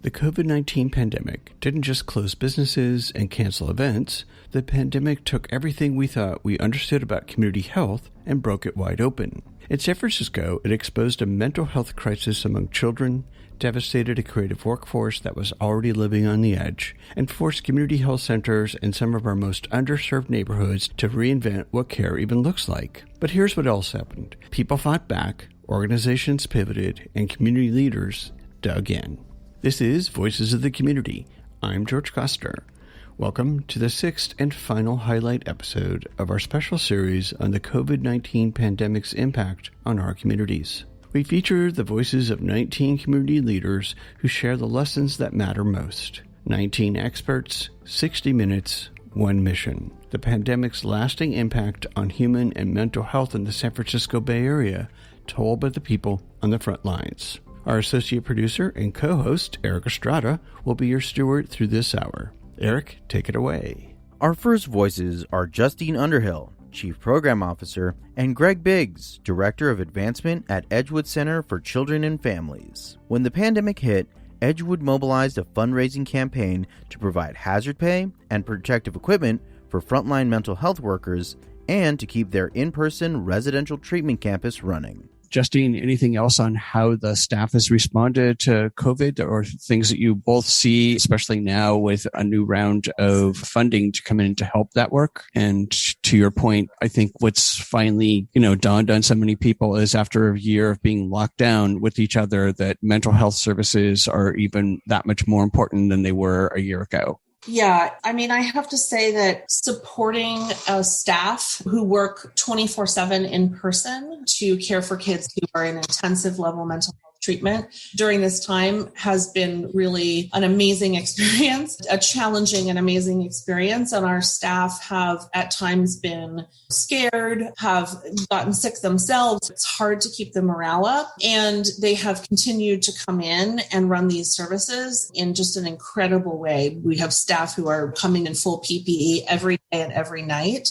The COVID-19 pandemic didn't just close businesses and cancel events. The pandemic took everything we thought we understood about community health and broke it wide open. In San Francisco, it exposed a mental health crisis among children, devastated a creative workforce that was already living on the edge, and forced community health centers in some of our most underserved neighborhoods to reinvent what care even looks like. But here's what else happened. People fought back, organizations pivoted, and community leaders dug in. This is Voices of the Community. I'm George Koster. Welcome to the sixth and final highlight episode of our special series on the COVID-19 pandemic's impact on our communities. We feature the voices of 19 community leaders who share the lessons that matter most. 19 experts, 60 minutes, one mission. The pandemic's lasting impact on human and mental health in the San Francisco Bay Area, told by the people on the front lines. Our associate producer and co-host, Eric Estrada, will be your steward through this hour. Eric, take it away. Our first voices are Justine Underhill, Chief Program Officer, and Greg Biggs, Director of Advancement at Edgewood Center for Children and Families. When the pandemic hit, Edgewood mobilized a fundraising campaign to provide hazard pay and protective equipment for frontline mental health workers and to keep their in-person residential treatment campus running. Justine, anything else on how the staff has responded to COVID or things that you both see, especially now with a new round of funding to come in to help that work? And to your point, I think what's finally, dawned on so many people is after a year of being locked down with each other, that mental health services are even that much more important than they were a year ago. Yeah, I have to say that supporting staff who work 24/7 in person to care for kids who are in intensive level mental health treatment during this time has been really an amazing experience, a challenging and amazing experience. And our staff have at times been scared, have gotten sick themselves. It's hard to keep the morale up. And they have continued to come in and run these services in just an incredible way. We have staff who are coming in full PPE every day and every night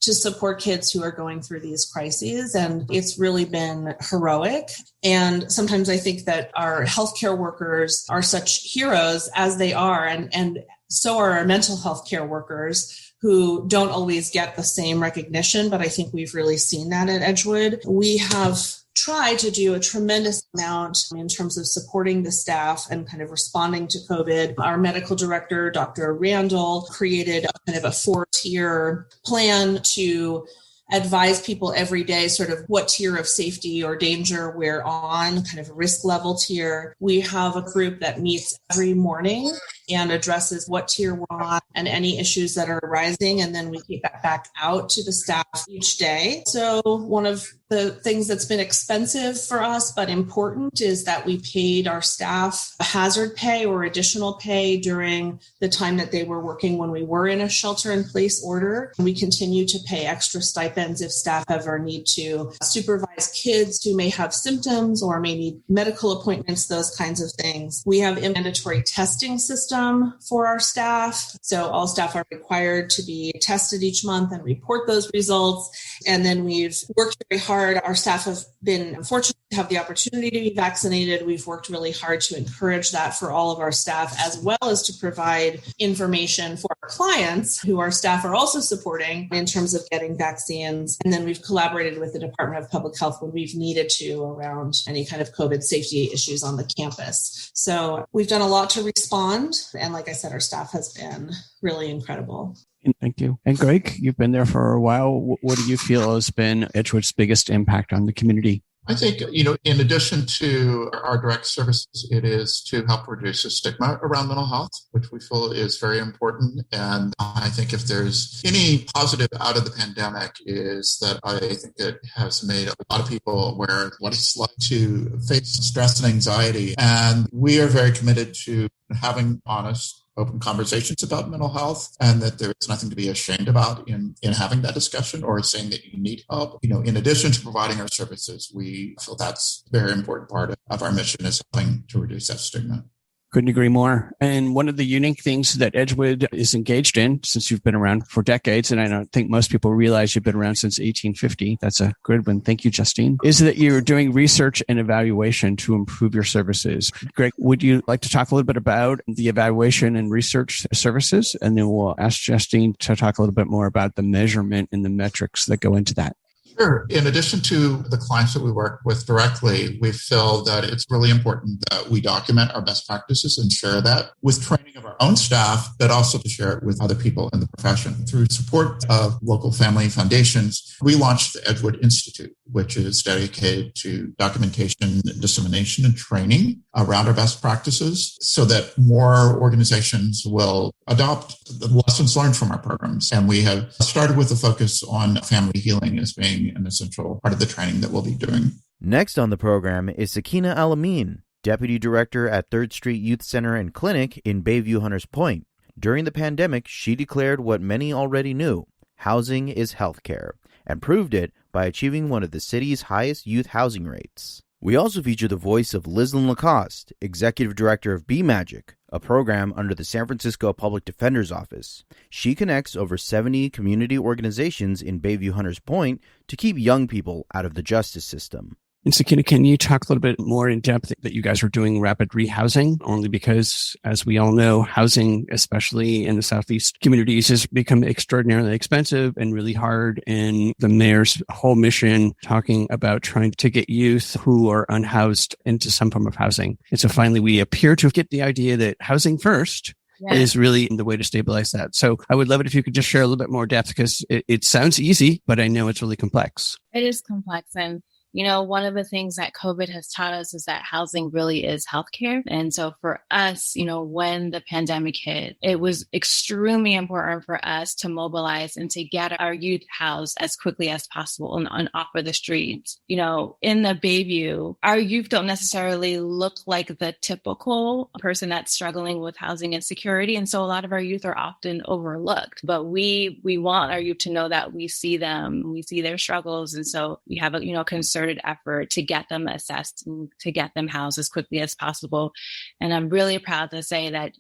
to support kids who are going through these crises. And it's really been heroic. And sometimes I think that our healthcare workers are such heroes as they are. And so are our mental health care workers who don't always get the same recognition. But I think we've really seen that at Edgewood. We have tried to do a tremendous amount in terms of supporting the staff and kind of responding to COVID. Our medical director, Dr. Randall, created a kind of a 4-tier plan to advise people every day sort of what tier of safety or danger we're on, kind of a risk level tier. We have a group that meets every morning and addresses what tier we're on and any issues that are arising. And then we keep that back out to the staff each day. So one of the things that's been expensive for us, but important, is that we paid our staff a hazard pay or additional pay during the time that they were working when we were in a shelter-in-place order. We continue to pay extra stipends if staff ever need to supervise kids who may have symptoms or may need medical appointments, those kinds of things. We have a mandatory testing system for our staff. So all staff are required to be tested each month and report those results. And then we've worked very hard. Our staff have been fortunate to have the opportunity to be vaccinated. We've worked really hard to encourage that for all of our staff, as well as to provide information for our clients who our staff are also supporting in terms of getting vaccines. And then we've collaborated with the Department of Public Health when we've needed to around any kind of COVID safety issues on the campus. So we've done a lot to respond. And like I said, our staff has been really incredible. Thank you. And Greg, you've been there for a while. What do you feel has been Edgewood's biggest impact on the community? I think, in addition to our direct services, it is to help reduce the stigma around mental health, which we feel is very important. And I think if there's any positive out of the pandemic is that I think it has made a lot of people aware of what it's like to face stress and anxiety. And we are very committed to having honest, open conversations about mental health, and that there is nothing to be ashamed about in having that discussion or saying that you need help. In addition to providing our services, we feel that's a very important part of our mission, is helping to reduce that stigma. Couldn't agree more. And one of the unique things that Edgewood is engaged in, since you've been around for decades, and I don't think most people realize you've been around since 1850. That's a good one. Thank you, Justine. Is that you're doing research and evaluation to improve your services. Greg, would you like to talk a little bit about the evaluation and research services? And then we'll ask Justine to talk a little bit more about the measurement and the metrics that go into that. Sure. In addition to the clients that we work with directly, we feel that it's really important that we document our best practices and share that with training of our own staff, but also to share it with other people in the profession. Through support of local family foundations, we launched the Edgewood Institute, which is dedicated to documentation, dissemination, and training around our best practices so that more organizations will adopt the lessons learned from our programs. And we have started with a focus on family healing as being an essential part of the training that we'll be doing. Next on the program is Sekeenah El-Amin, Deputy Director at 3rd Street Youth Center and Clinic in Bayview Hunters Point. During the pandemic, she declared what many already knew: housing is healthcare, and proved it by achieving one of the city's highest youth housing rates. We also feature the voice of Lislyn Lacoste, Executive Director of B-Magic, a program under the San Francisco Public Defender's Office. She connects over 70 community organizations in Bayview Hunters Point to keep young people out of the justice system. And Sekeenah, can you talk a little bit more in depth that you guys are doing rapid rehousing? Only because, as we all know, housing, especially in the Southeast communities, has become extraordinarily expensive and really hard. And the mayor's whole mission talking about trying to get youth who are unhoused into some form of housing. And so finally, we appear to get the idea that housing first is really the way to stabilize that. So I would love it if you could just share a little bit more depth, because it sounds easy, but I know it's really complex. It is complex. And one of the things that COVID has taught us is that housing really is healthcare. And so for us, when the pandemic hit, it was extremely important for us to mobilize and to get our youth housed as quickly as possible and off of the streets. In the Bayview, our youth don't necessarily look like the typical person that's struggling with housing insecurity. And so a lot of our youth are often overlooked, but we want our youth to know that we see them, we see their struggles. And so we have a concerted effort to get them assessed and to get them housed as quickly as possible. And I'm really proud to say that,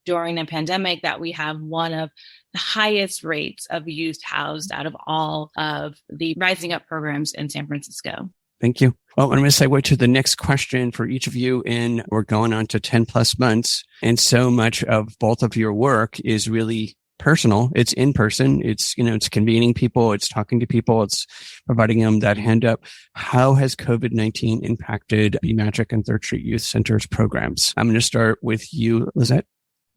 during the pandemic, that we have one of the highest rates of youth housed out of all of the Rising Up programs in San Francisco. Thank you. Well, I'm going to segue to the next question for each of you. And we're going on to 10 plus months. And so much of both of your work is really personal. It's in person. It's convening people. It's talking to people. It's providing them that hand up. How has COVID-19 impacted B-Magic and 3rd Street Youth Center's programs? I'm going to start with you, Lizette.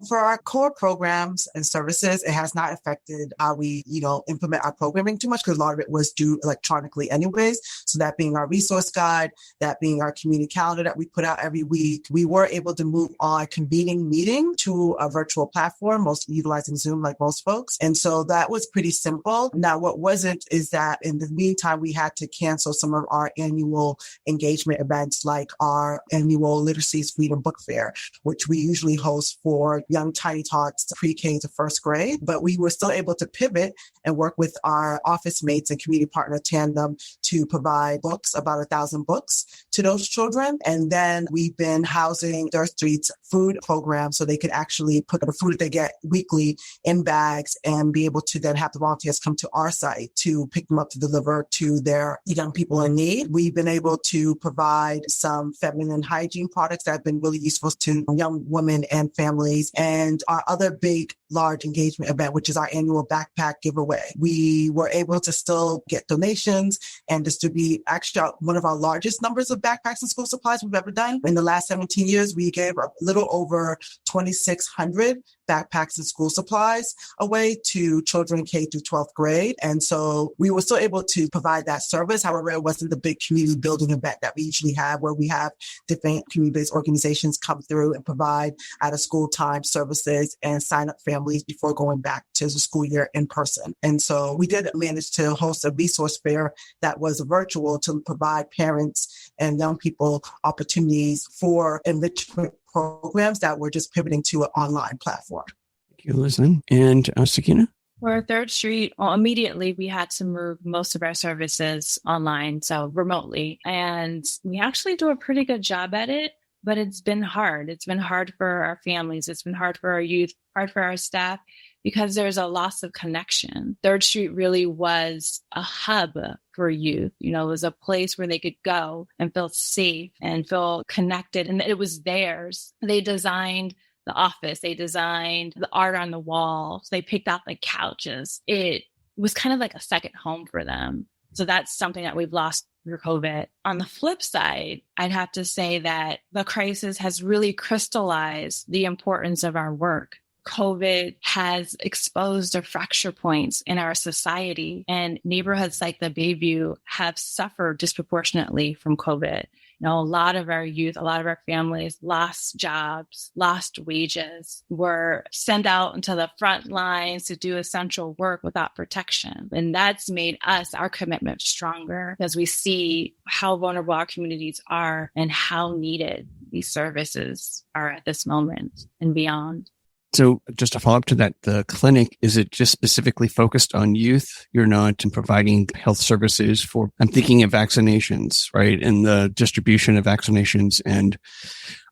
For our core programs and services, it has not affected how we, implement our programming too much, because a lot of it was due electronically anyways. So that being our resource guide, that being our community calendar that we put out every week, we were able to move our convening meeting to a virtual platform, mostly utilizing Zoom like most folks. And so that was pretty simple. Now, what wasn't is that in the meantime, we had to cancel some of our annual engagement events, like our annual Literacy's Freedom Book Fair, which we usually host for young tiny tots, pre-K to first grade, but we were still able to pivot and work with our office mates and community partner tandem to provide books, about 1,000 books to those children. And then we've been housing 3rd Street's food program so they could actually put the food that they get weekly in bags and be able to then have the volunteers come to our site to pick them up to deliver to their young people in need. We've been able to provide some feminine hygiene products that have been really useful to young women and families. And our other big, large engagement event, which is our annual backpack giveaway. We were able to still get donations and distribute actually one of our largest numbers of backpacks and school supplies we've ever done. In the last 17 years, we gave a little over 2,600 backpacks and school supplies away to children K through 12th grade. And so we were still able to provide that service. However, it wasn't the big community building event that we usually have, where we have different community-based organizations come through and provide out of school time services and sign up families before going back to the school year in person. And so we did manage to host a resource fair that was virtual to provide parents and young people opportunities for enrichment programs that were just pivoting to an online platform. Thank you, Lislyn. And Sekeenah? For 3rd Street, immediately we had to move most of our services online, so remotely. And we actually do a pretty good job at it. but it's been hard. It's been hard for our families. It's been hard for our youth, hard for our staff, because there's a loss of connection. 3rd Street really was a hub for youth. It was a place where they could go and feel safe and feel connected, and it was theirs. They designed the office. They designed the art on the walls. They picked out the couches. It was kind of like a second home for them. So that's something that we've lost through COVID. On the flip side, I'd have to say that the crisis has really crystallized the importance of our work. COVID has exposed the fracture points in our society, and neighborhoods like the Bayview have suffered disproportionately from COVID. A lot of our youth, a lot of our families lost jobs, lost wages, were sent out into the front lines to do essential work without protection. And that's made our commitment stronger, because we see how vulnerable our communities are and how needed these services are at this moment and beyond. So just to follow up to that, the clinic, is it just specifically focused on youth? You're not providing health services for, I'm thinking of vaccinations, right? And the distribution of vaccinations. And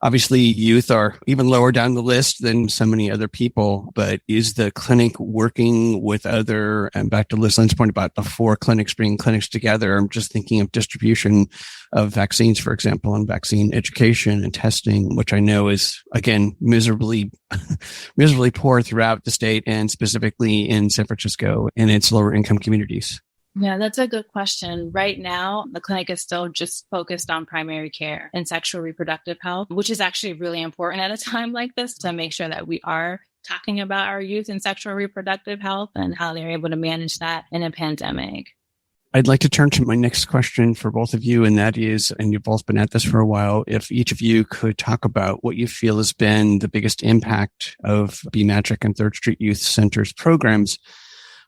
obviously youth are even lower down the list than so many other people, but is the clinic working with other, and back to Liz Lynn's point about the 4 clinics bringing clinics together, I'm just thinking of distribution of vaccines, for example, and vaccine education and testing, which I know is, again, miserably poor throughout the state and specifically in San Francisco and its lower income communities. Yeah, that's a good question. Right now, the clinic is still just focused on primary care and sexual reproductive health, which is actually really important at a time like this to make sure that we are talking about our youth and sexual reproductive health and how they're able to manage that in a pandemic. I'd like to turn to my next question for both of you, and that is, and you've both been at this for a while, if each of you could talk about what you feel has been the biggest impact of Be Magic and 3rd Street Youth Center's programs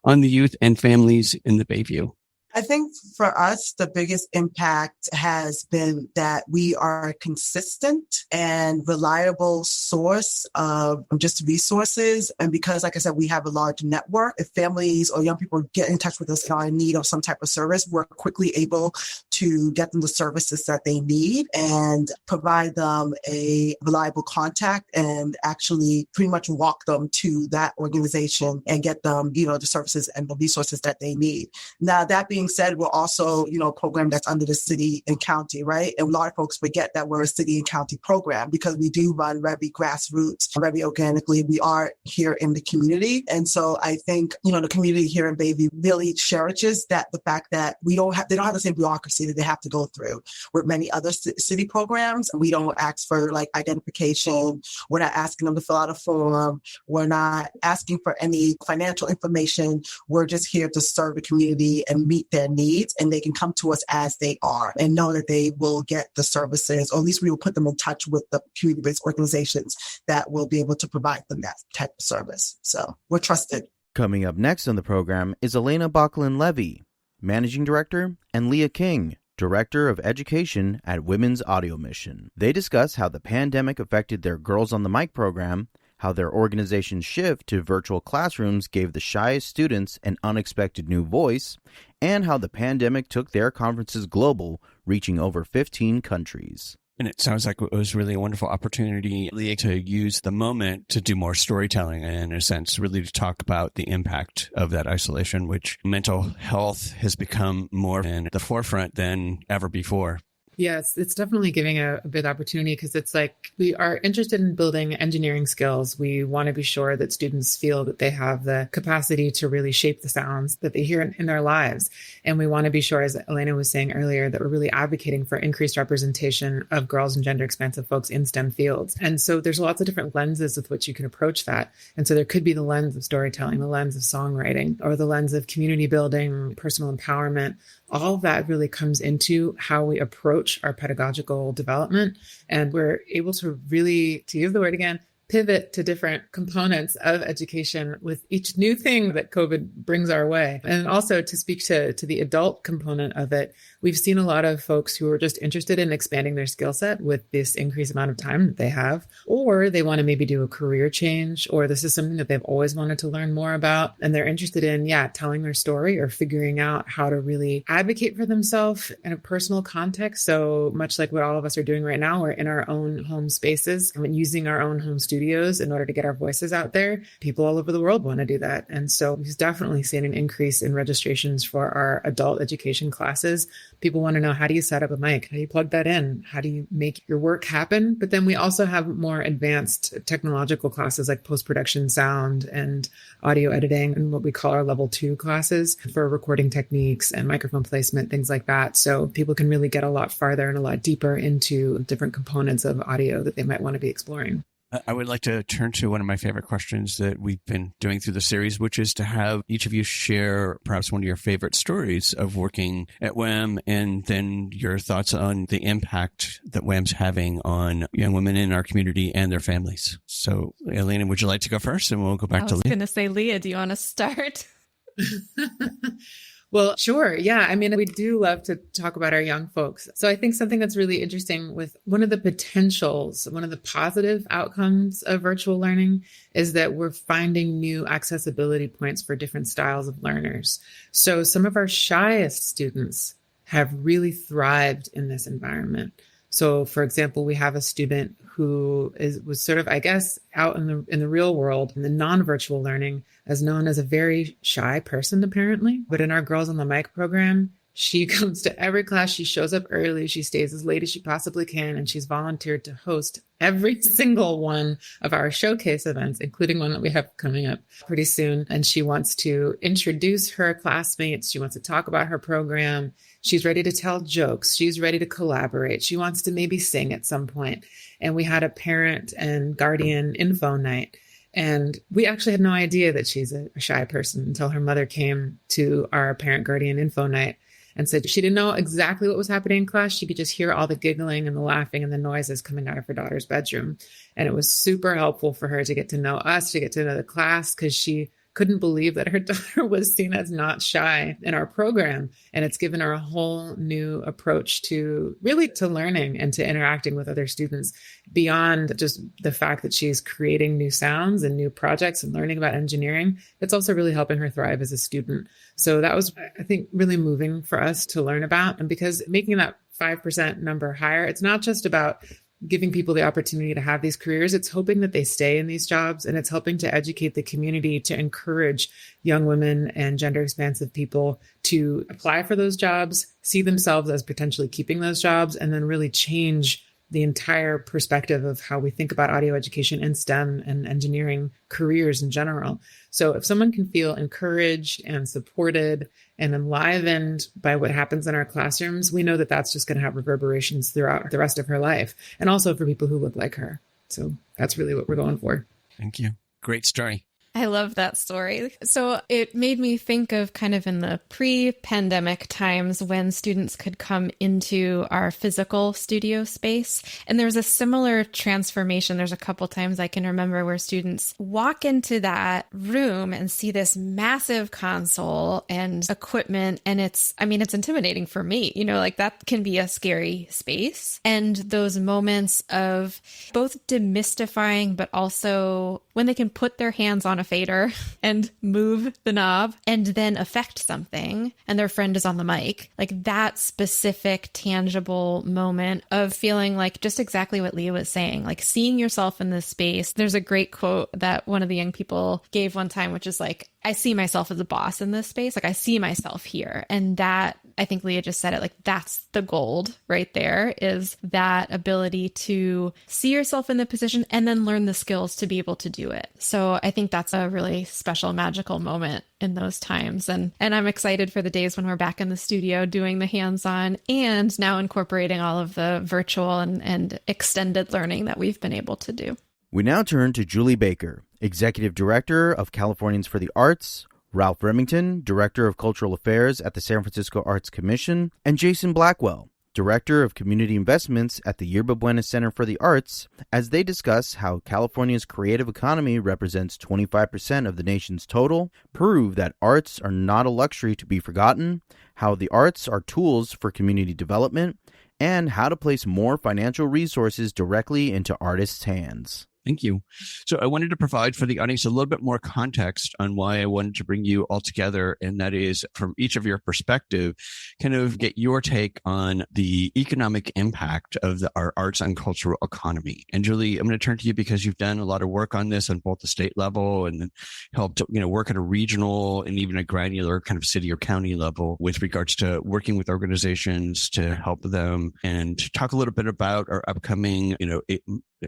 on the youth and families in the Bayview. I think for us, the biggest impact has been that we are a consistent and reliable source of just resources. And because, like I said, we have a large network, if families or young people get in touch with us and are in need of some type of service, we're quickly able to get them the services that they need and provide them a reliable contact and actually pretty much walk them to that organization and get them, the services and the resources that they need. Now, that being said, we're also, a program that's under the city and county, right? And a lot of folks forget that we're a city and county program because we do run very grassroots, very organically. We are here in the community. And so I think, the community here in Bayview really cherishes the fact that they don't have the same bureaucracy that they have to go through with many other city programs. We don't ask for identification. We're not asking them to fill out a form. We're not asking for any financial information. We're just here to serve the community and meet their needs, and they can come to us as they are and know that they will get the services, or at least we will put them in touch with the community-based organizations that will be able to provide them that type of service. So we're trusted. Coming up next on the program is Elena Botkin-Levy, Managing Director, and Leah King, Director of Education at Women's Audio Mission. They discuss how the pandemic affected their Girls on the Mic program, how their organization's shift to virtual classrooms gave the shyest students an unexpected new voice, and how the pandemic took their conferences global, reaching over 15 countries. And it sounds like it was really a wonderful opportunity, Leah, to use the moment to do more storytelling and, in a sense, really to talk about the impact of that isolation, which mental health has become more in the forefront than ever before. Yes, it's definitely giving a big opportunity because it's like we are interested in building engineering skills. We want to be sure that students feel that they have the capacity to really shape the sounds that they hear in their lives. And we want to be sure, as Elena was saying earlier, that we're really advocating for increased representation of girls and gender expansive folks in STEM fields. And so there's lots of different lenses with which you can approach that. And so there could be the lens of storytelling, the lens of songwriting, or the lens of community building, personal empowerment. All of that really comes into how we approach our pedagogical development. And we're able to really, to use the word again, pivot to different components of education with each new thing that COVID brings our way. And also to speak to the adult component of it, we've seen a lot of folks who are just interested in expanding their skill set with this increased amount of time that they have, or they want to maybe do a career change, or this is something that they've always wanted to learn more about. And they're interested in, telling their story or figuring out how to really advocate for themselves in a personal context. So much like what all of us are doing right now, we're in our own home spaces and using our own home studios in order to get our voices out there. People all over the world want to do that. And so we've definitely seen an increase in registrations for our adult education classes. People want to know, how do you set up a mic? How do you plug that in? How do you make your work happen? But then we also have more advanced technological classes like post-production sound and audio editing, and what we call our level 2 classes for recording techniques and microphone placement, things like that. So people can really get a lot farther and a lot deeper into different components of audio that they might want to be exploring. I would like to turn to one of my favorite questions that we've been doing through the series, which is to have each of you share perhaps one of your favorite stories of working at WHAM, and then your thoughts on the impact that WHAM's having on young women in our community and their families. So, Elena, would you like to go first? And we'll go back to Leah. I was going to say, Leah, do you want to start? Well, sure. Yeah. I mean, we do love to talk about our young folks. So I think something that's really interesting with one of the potentials, one of the positive outcomes of virtual learning is that we're finding new accessibility points for different styles of learners. So some of our shyest students have really thrived in this environment. So, for example, we have a student who was sort of, I guess, out in the real world, in the non-virtual learning, as known as a very shy person, apparently. But in our Girls on the Mic program, she comes to every class. She shows up early. She stays as late as she possibly can. And she's volunteered to host every single one of our showcase events, including one that we have coming up pretty soon. And she wants to introduce her classmates. She wants to talk about her program. She's ready to tell jokes. She's ready to collaborate. She wants to maybe sing at some point. And we had a parent and guardian info night. And we actually had no idea that she's a shy person until her mother came to our parent guardian info night and said she didn't know exactly what was happening in class. She could just hear all the giggling and the laughing and the noises coming out of her daughter's bedroom. And it was super helpful for her to get to know us, to get to know the class, because she couldn't believe that her daughter was seen as not shy in our program. And it's given her a whole new approach to learning and to interacting with other students beyond just the fact that she's creating new sounds and new projects and learning about engineering. It's also really helping her thrive as a student. So that was, I think, really moving for us to learn about. And because making that 5% number higher, it's not just about giving people the opportunity to have these careers. It's hoping that they stay in these jobs, and it's helping to educate the community to encourage young women and gender expansive people to apply for those jobs, see themselves as potentially keeping those jobs, and then really change the entire perspective of how we think about audio education and STEM and engineering careers in general. So if someone can feel encouraged and supported and enlivened by what happens in our classrooms, we know that that's just going to have reverberations throughout the rest of her life, and also for people who look like her. So that's really what we're going for. Thank you. Great story. I love that story. So it made me think of kind of in the pre-pandemic times when students could come into our physical studio space. And there's a similar transformation. There's a couple times I can remember where students walk into that room and see this massive console and equipment. And it's intimidating for me. Like that can be a scary space. And those moments of both demystifying, but also when they can put their hands on a fader and move the knob and then affect something and their friend is on the mic, like that specific tangible moment of feeling like just exactly what Leah was saying, like seeing yourself in this space. There's a great quote that one of the young people gave one time, which is like, I see myself as a boss in this space. Like I see myself here. And that, I think Leah just said it, like that's the gold right there, is that ability to see yourself in the position and then learn the skills to be able to do it. So I think that's a really special, magical moment in those times. And I'm excited for the days when we're back in the studio doing the hands-on and now incorporating all of the virtual and extended learning that we've been able to do. We now turn to Julie Baker, Executive Director of Californians for the Arts, Ralph Remington, Director of Cultural Affairs at the San Francisco Arts Commission, and Jason Blackwell, Director of Community Investments at the Yerba Buena Center for the Arts, as they discuss how California's creative economy represents 25% of the nation's total, prove that arts are not a luxury to be forgotten, how the arts are tools for community development, and how to place more financial resources directly into artists' hands. Thank you. So I wanted to provide for the audience a little bit more context on why I wanted to bring you all together, and that is from each of your perspective, kind of get your take on the economic impact of our arts and cultural economy. And Julie, I'm going to turn to you because you've done a lot of work on this on both the state level and then helped, work at a regional and even a granular kind of city or county level with regards to working with organizations to help them, and to talk a little bit about our upcoming,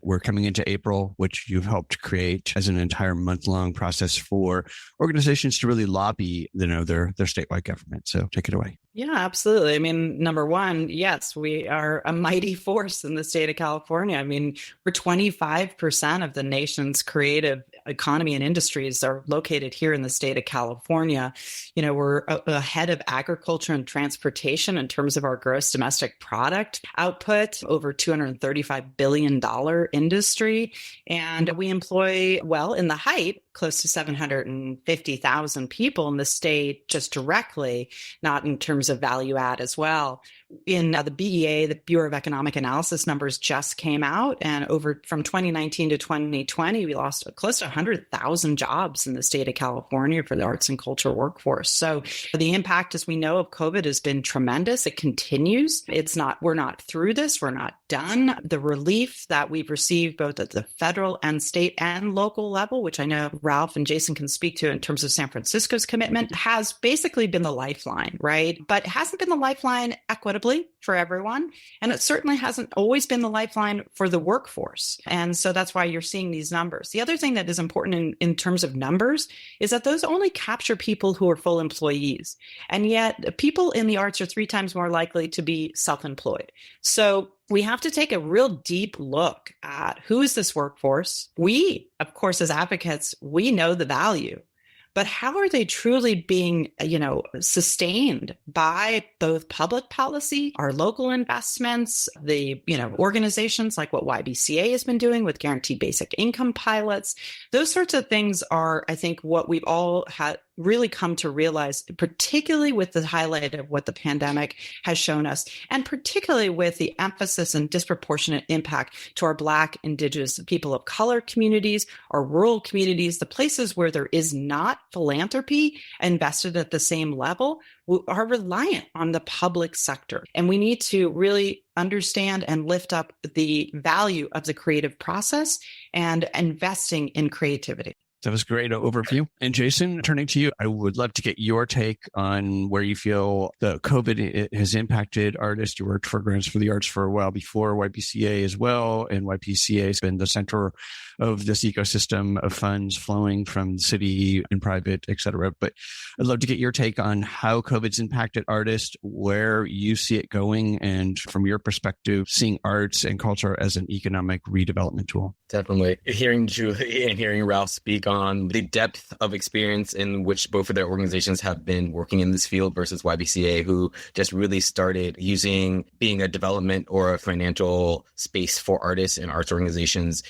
we're coming into April, which you've helped create as an entire month-long process for organizations to really lobby, their statewide government. So take it away. Yeah, absolutely. I mean, number one, yes, we are a mighty force in the state of California. I mean, we're 25% of the nation's creative economy and industries are located here in the state of California. We're ahead of agriculture and transportation in terms of our gross domestic product output, over $235 billion industry. And we employ, in the height, close to 750,000 people in the state just directly, not in terms of value add as well. In the BEA, the Bureau of Economic Analysis numbers just came out, and from 2019 to 2020, we lost close to 100,000 jobs in the state of California for the arts and culture workforce. So the impact, as we know, of COVID has been tremendous. It continues. We're not through this. We're not done. The relief that we've received both at the federal and state and local level, which I know Ralph and Jason can speak to in terms of San Francisco's commitment, has basically been the lifeline, right? But it hasn't been the lifeline equitably for everyone. And it certainly hasn't always been the lifeline for the workforce. And so that's why you're seeing these numbers. The other thing that is important in terms of numbers is that those only capture people who are full employees. And yet people in the arts are 3 times more likely to be self-employed. So we have to take a real deep look at who is this workforce. We, of course, as advocates, we know the value. But how are they truly being, sustained by both public policy, our local investments, the, organizations like what YBCA has been doing with guaranteed basic income pilots? Those sorts of things are, I think, what we've all had really come to realize, particularly with the highlight of what the pandemic has shown us, and particularly with the emphasis and disproportionate impact to our Black, Indigenous, people of color communities, our rural communities, the places where there is not philanthropy invested at the same level, are reliant on the public sector. And we need to really understand and lift up the value of the creative process and investing in creativity. That was a great overview. And Jason, turning to you, I would love to get your take on where you feel the COVID has impacted artists. You worked for Grants for the Arts for a while before YPCA as well. And YPCA has been the center of this ecosystem of funds flowing from the city and private, et cetera. But I'd love to get your take on how COVID's impacted artists, where you see it going, and from your perspective, seeing arts and culture as an economic redevelopment tool. Definitely. Hearing Julie and hearing Ralph speak on the depth of experience in which both of their organizations have been working in this field versus YBCA, who just really started using being a development or a financial space for artists and arts organizations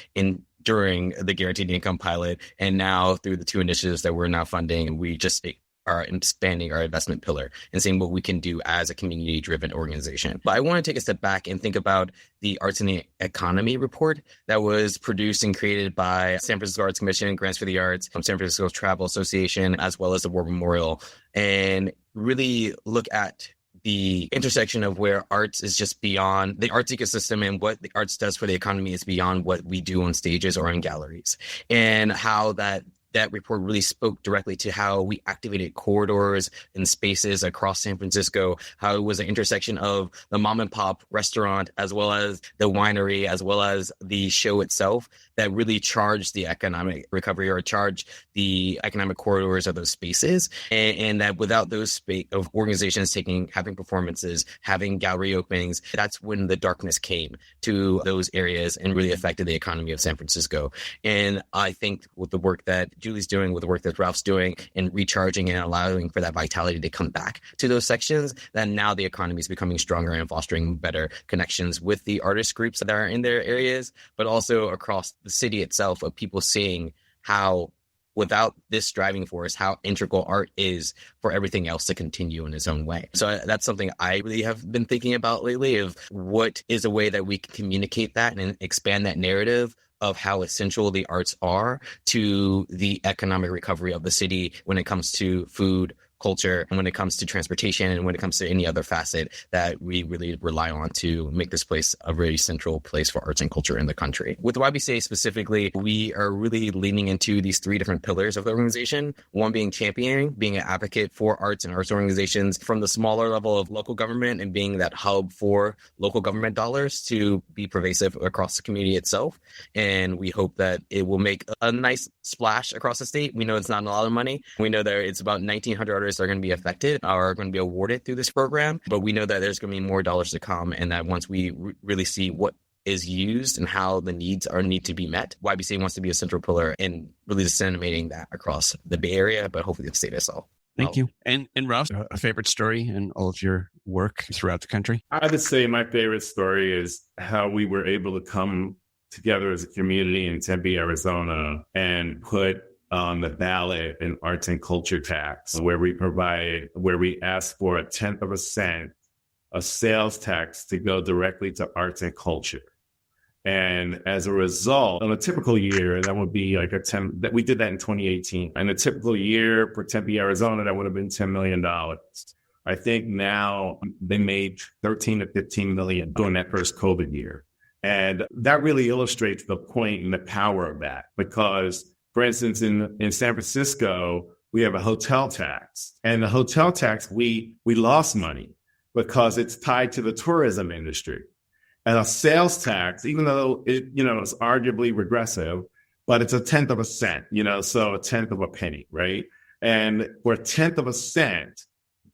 during the guaranteed income pilot. And now through the 2 initiatives that we're now funding, we just are expanding our investment pillar and seeing what we can do as a community-driven organization. But I want to take a step back and think about the Arts and the Economy report that was produced and created by San Francisco Arts Commission, Grants for the Arts, San Francisco Travel Association, as well as the War Memorial, and really look at the intersection of where arts is just beyond the arts ecosystem, and what the arts does for the economy is beyond what we do on stages or in galleries, and how that report really spoke directly to how we activated corridors and spaces across San Francisco, how it was an intersection of the mom and pop restaurant, as well as the winery, as well as the show itself, that really charged the economic recovery or charged the economic corridors of those spaces. And that without those space of organizations having performances, having gallery openings, that's when the darkness came to those areas and really affected the economy of San Francisco. And I think with the work that Julie's doing, with the work that Ralph's doing, and recharging and allowing for that vitality to come back to those sections, then now the economy is becoming stronger and fostering better connections with the artist groups that are in their areas, but also across the city itself, of people seeing how, without this driving force, how integral art is for everything else to continue in its own way. So that's something I really have been thinking about lately, of what is a way that we can communicate that and expand that narrative of how essential the arts are to the economic recovery of the city when it comes to food, culture, and when it comes to transportation, and when it comes to any other facet that we really rely on to make this place a very central place for arts and culture in the country. With YBCA specifically, we are really leaning into these 3 different pillars of the organization. One being championing, being an advocate for arts and arts organizations from the smaller level of local government, and being that hub for local government dollars to be pervasive across the community itself. And we hope that it will make a nice splash across the state. We know it's not a lot of money. We know that it's about 1,900 artists are going to be affected, are going to be awarded through this program, but we know that there's going to be more dollars to come, and that once we really see what is used and how the needs need to be met, YBCA wants to be a central pillar in really disseminating that across the Bay Area, but hopefully the state as well. Thank you. And Ralph, a favorite story in all of your work throughout the country? I would say my favorite story is how we were able to come together as a community in Tempe, Arizona, and put on the ballot an arts and culture tax, where we ask for 1/10 of a cent of sales tax to go directly to arts and culture. And as a result, on a typical year, that would be like that we did that in 2018. In a typical year for Tempe, Arizona, that would have been $10 million. I think now they made 13 to 15 million during that first COVID year. And that really illustrates the point and the power of that, because for instance, in San Francisco, we have a hotel tax, and the hotel tax, we lost money because it's tied to the tourism industry. And a sales tax, even though it, is arguably regressive, but it's 1/10 of a cent, so 1/10 of a penny, right? And for 1/10 of a cent,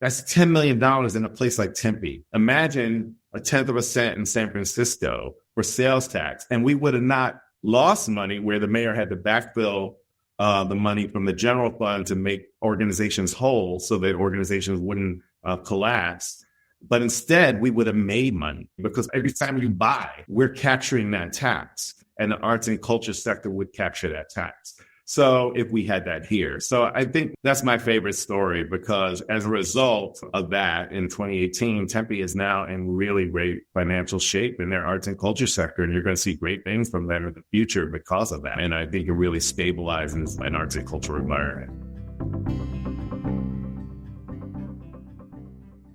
that's $10 million in a place like Tempe. Imagine 1/10 of a cent in San Francisco for sales tax, and we would have not lost money where the mayor had to backfill the money from the general fund to make organizations whole so that organizations wouldn't collapse. But instead, we would have made money, because every time you buy, we're capturing that tax, and the arts and culture sector would capture that tax. So if we had that here. So I think that's my favorite story, because as a result of that, in 2018, Tempe is now in really great financial shape in their arts and culture sector. And you're going to see great things from them in the future because of that. And I think it really stabilizes an arts and cultural environment.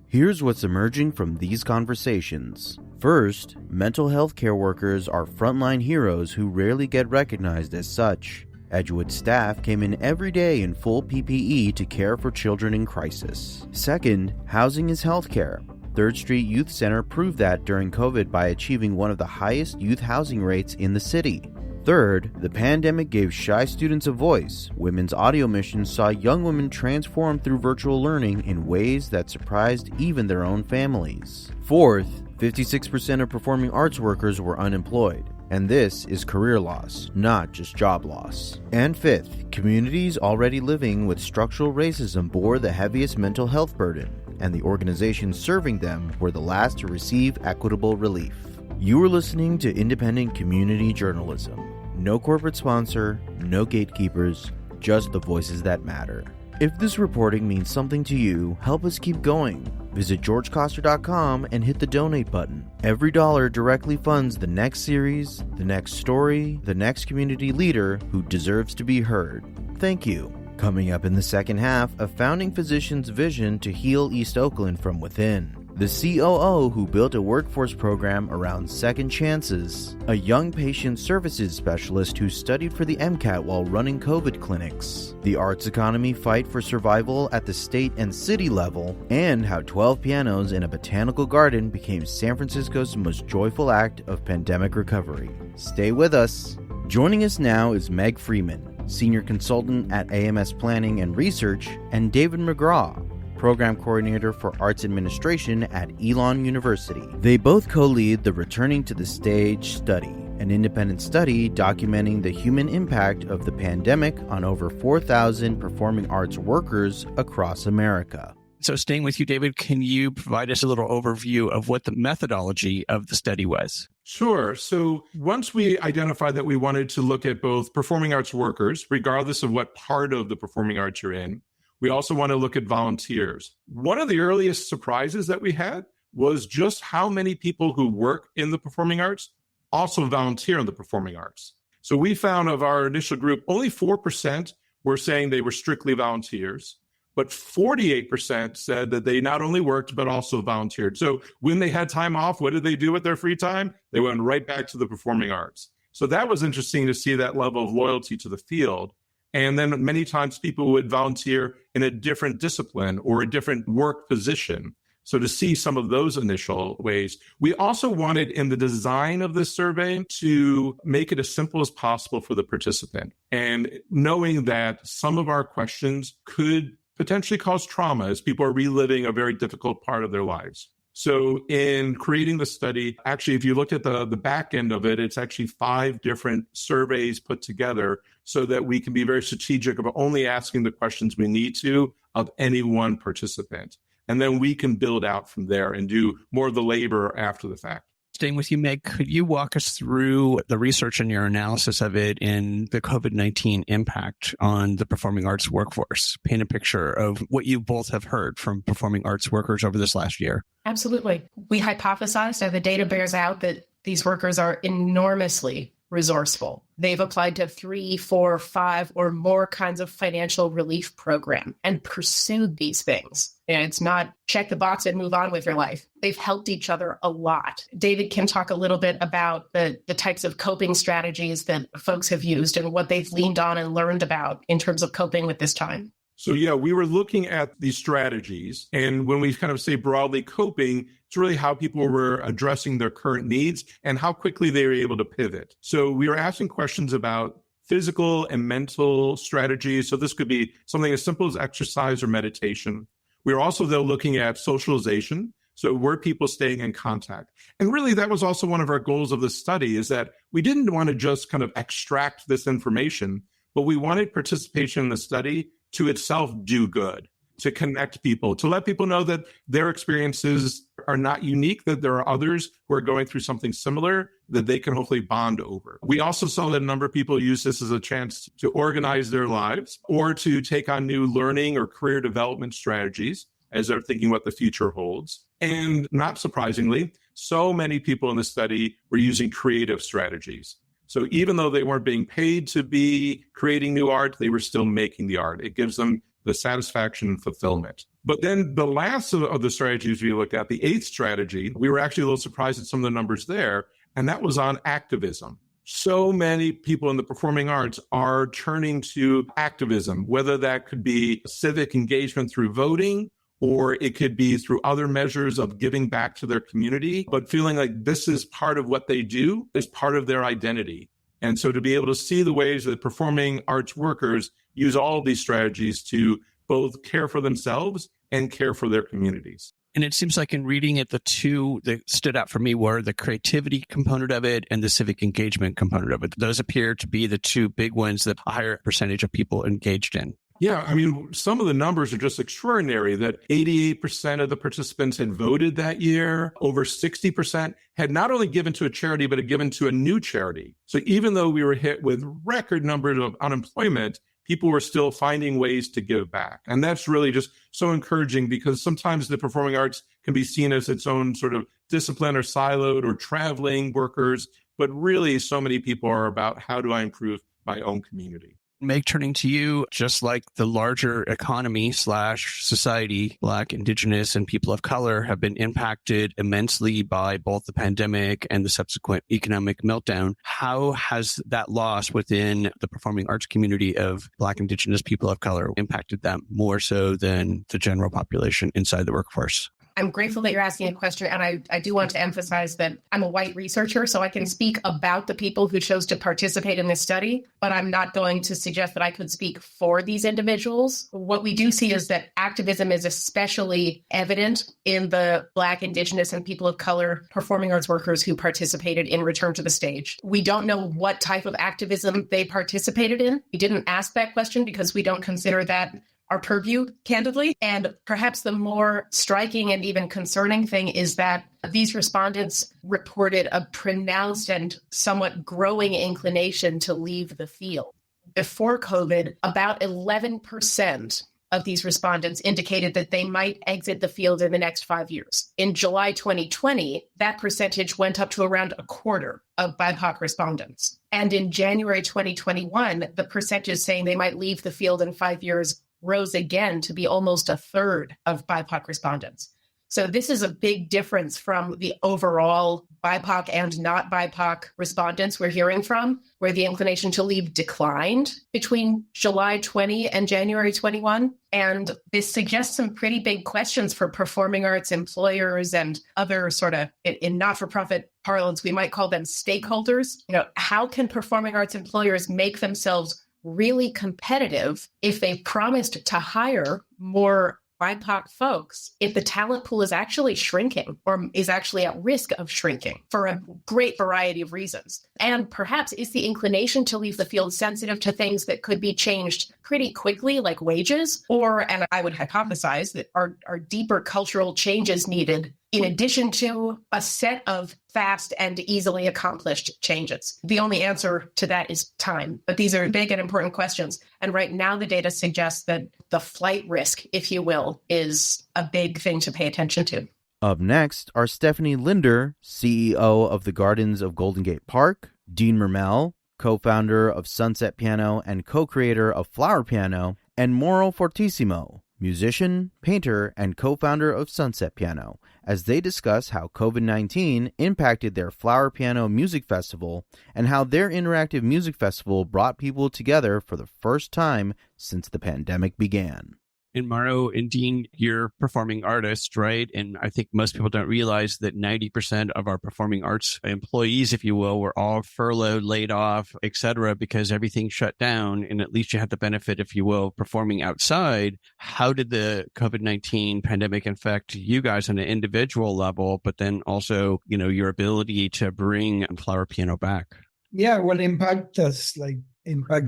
Here's what's emerging from these conversations. First, mental health care workers are frontline heroes who rarely get recognized as such. Edgewood staff came in every day in full PPE to care for children in crisis. Second, housing is healthcare. 3rd Street Youth Center proved that during COVID by achieving one of the highest youth housing rates in the city. Third, the pandemic gave shy students a voice. Women's audio missions saw young women transform through virtual learning in ways that surprised even their own families. Fourth, 56% of performing arts workers were unemployed. And this is career loss, not just job loss. And fifth, communities already living with structural racism bore the heaviest mental health burden, and the organizations serving them were the last to receive equitable relief. You are listening to independent community journalism. No corporate sponsor, no gatekeepers, just the voices that matter. If this reporting means something to you, help us keep going. Visit georgecoster.com and hit the donate button. Every dollar directly funds the next series, the next story, the next community leader who deserves to be heard. Thank you. Coming up in the second half, a founding physician's vision to heal East Oakland from within. The COO who built a workforce program around second chances, a young patient services specialist who studied for the MCAT while running COVID clinics, the arts economy fight for survival at the state and city level, and how 12 pianos in a botanical garden became San Francisco's most joyful act of pandemic recovery. Stay with us. Joining us now is Meg Freeman, Senior Consultant at AMS Planning and Research, and David McGraw, Program Coordinator for Arts Administration at Elon University. They both co-lead the Returning to the Stage study an independent study documenting the human impact of the pandemic on over 4,000 performing arts workers across America. So staying with you, David, can you provide us a little overview of what the methodology of the study was? Sure. So once we identified that we wanted to look at both performing arts workers, regardless of what part of the performing arts you're in, we also want to look at volunteers. One of the earliest surprises that we had was just how many people who work in the performing arts also volunteer in the performing arts. So we found of our initial group, only 4% were saying they were strictly volunteers, but 48% said that they not only worked, but also volunteered. So when they had time off, what did they do with their free time? They went right back to the performing arts. So that was interesting to see that level of loyalty to the field. And then many times people would volunteer in a different discipline or a different work position. So to see some of those initial ways, we also wanted in the design of this survey to make it as simple as possible for the participant. And knowing that some of our questions could potentially cause trauma as people are reliving a very difficult part of their lives. So in creating the study, actually, if you look at the back end of it, it's actually 5 different surveys put together so that we can be very strategic about only asking the questions we need to of any one participant. And then we can build out from there and do more of the labor after the fact. Staying with you, Meg, could you walk us through the research and your analysis of it and the COVID-19 impact on the performing arts workforce? Paint a picture of what you both have heard from performing arts workers over this last year. Absolutely. We hypothesized, and the data bears out, that these workers are enormously resourceful. They've applied to 3, 4, 5 or more kinds of financial relief program and pursued these things. And it's not check the box and move on with your life. They've helped each other a lot. David can talk a little bit about the types of coping strategies that folks have used and what they've leaned on and learned about in terms of coping with this time. So yeah, we were looking at these strategies. And when we kind of say broadly coping, it's really how people were addressing their current needs and how quickly they were able to pivot. So we were asking questions about physical and mental strategies. So this could be something as simple as exercise or meditation. We were also, though, looking at socialization. So were people staying in contact? And really, that was also one of our goals of the study, is that we didn't want to just kind of extract this information, but we wanted participation in the study to itself do good, to connect people, to let people know that their experiences are not unique, that there are others who are going through something similar that they can hopefully bond over. We also saw that a number of people use this as a chance to organize their lives or to take on new learning or career development strategies as they're thinking what the future holds. And not surprisingly, so many people in the study were using creative strategies. So even though they weren't being paid to be creating new art, they were still making the art. It gives them the satisfaction and fulfillment. But then the last of the strategies we looked at, the 8th strategy, we were actually a little surprised at some of the numbers there, and that was on activism. So many people in the performing arts are turning to activism, whether that could be civic engagement through voting, or it could be through other measures of giving back to their community, but feeling like this is part of what they do, is part of their identity. And so to be able to see the ways that performing arts workers use all of these strategies to both care for themselves and care for their communities. And it seems like in reading it, the two that stood out for me were the creativity component of it and the civic engagement component of it. Those appear to be the two big ones that a higher percentage of people engaged in. Yeah, I mean, some of the numbers are just extraordinary, that 88% of the participants had voted that year. Over 60% had not only given to a charity, but had given to a new charity. So even though we were hit with record numbers of unemployment, people were still finding ways to give back. And that's really just so encouraging, because sometimes the performing arts can be seen as its own sort of discipline or siloed or traveling workers. But really, so many people are about, how do I improve my own community? Meg, turning to you, just like the larger economy / society, Black, Indigenous, and people of color have been impacted immensely by both the pandemic and the subsequent economic meltdown. How has that loss within the performing arts community of Black, Indigenous, people of color impacted them more so than the general population inside the workforce? I'm grateful that you're asking a question. And I do want to emphasize that I'm a white researcher, so I can speak about the people who chose to participate in this study, but I'm not going to suggest that I could speak for these individuals. What we do see is that activism is especially evident in the Black, Indigenous, and people of color performing arts workers who participated in Return to the Stage. We don't know what type of activism they participated in. We didn't ask that question because we don't consider that our purview, candidly. And perhaps the more striking and even concerning thing is that these respondents reported a pronounced and somewhat growing inclination to leave the field. Before COVID, about 11% of these respondents indicated that they might exit the field in the next 5 years. In July 2020, that percentage went up to around a quarter of BIPOC respondents. And in January 2021, the percentage saying they might leave the field in 5 years rose again to be almost a third of BIPOC respondents. So this is a big difference from the overall BIPOC and not BIPOC respondents we're hearing from, where the inclination to leave declined between July 20 and January 21. And this suggests some pretty big questions for performing arts employers and other sort of, in not-for-profit parlance, we might call them stakeholders. How can performing arts employers make themselves really competitive if they promised to hire more BIPOC folks if the talent pool is actually shrinking or is actually at risk of shrinking for a great variety of reasons? And perhaps is the inclination to leave the field sensitive to things that could be changed pretty quickly, like wages? Or, and I would hypothesize that are deeper cultural changes needed in addition to a set of fast and easily accomplished changes? The only answer to that is time. But these are big and important questions. And right now, the data suggests that the flight risk, if you will, is a big thing to pay attention to. Up next are Stephanie Linder, CEO of the Gardens of Golden Gate Park, Dean Mermel, co-founder of Sunset Piano and co-creator of Flower Piano, and Mauro Fortissimo, musician, painter, and co-founder of Sunset Piano, as they discuss how COVID-19 impacted their Flower Piano Music Festival and how their interactive music festival brought people together for the first time since the pandemic began. And Mauro and Dean, you're performing artists, right? And I think most people don't realize that 90% of our performing arts employees, if you will, were all furloughed, laid off, et cetera, because everything shut down. And at least you had the benefit, if you will, performing outside. How did the COVID-19 pandemic affect you guys on an individual level, but then also, your ability to bring Flower Piano back? Yeah, well, impact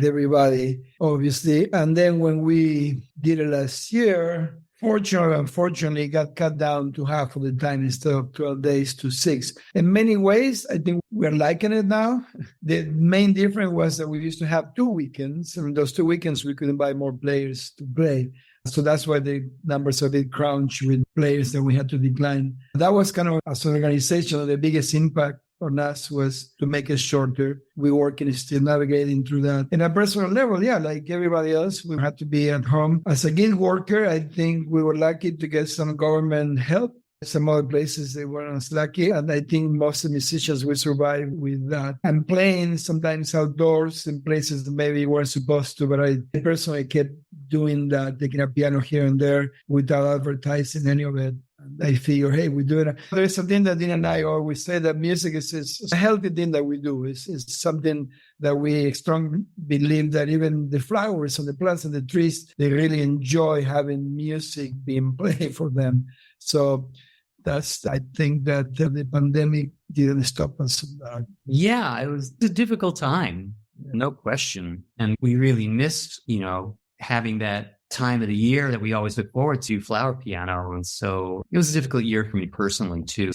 everybody, obviously. And then when we did it last year, unfortunately, got cut down to half of the time instead of 12 days to 6. In many ways, I think we're liking it now. The main difference was that we used to have 2 weekends, and those 2 weekends we could invite more players to play. So that's why the numbers are a bit crunched with players that we had to decline. That was kind of, as an organization, the biggest impact on us was to make it shorter. We're working still navigating through that. In a personal level, yeah, like everybody else, we had to be at home. As a gig worker, I think we were lucky to get some government help. Some other places they weren't as lucky. And I think most of the musicians will survive with that. I'm playing sometimes outdoors in places that maybe weren't supposed to, but I personally kept doing that, taking a piano here and there without advertising any of it. I figure, hey, we do it. There's something that Dean and I always say, that music is a healthy thing that we do. It's something that we strongly believe that even the flowers and the plants and the trees, they really enjoy having music being played for them. So I think that the pandemic didn't stop us from that. Yeah, it was a difficult time, no question. And we really missed, having that time of the year that we always look forward to, Flower Piano. And so it was a difficult year for me personally, too.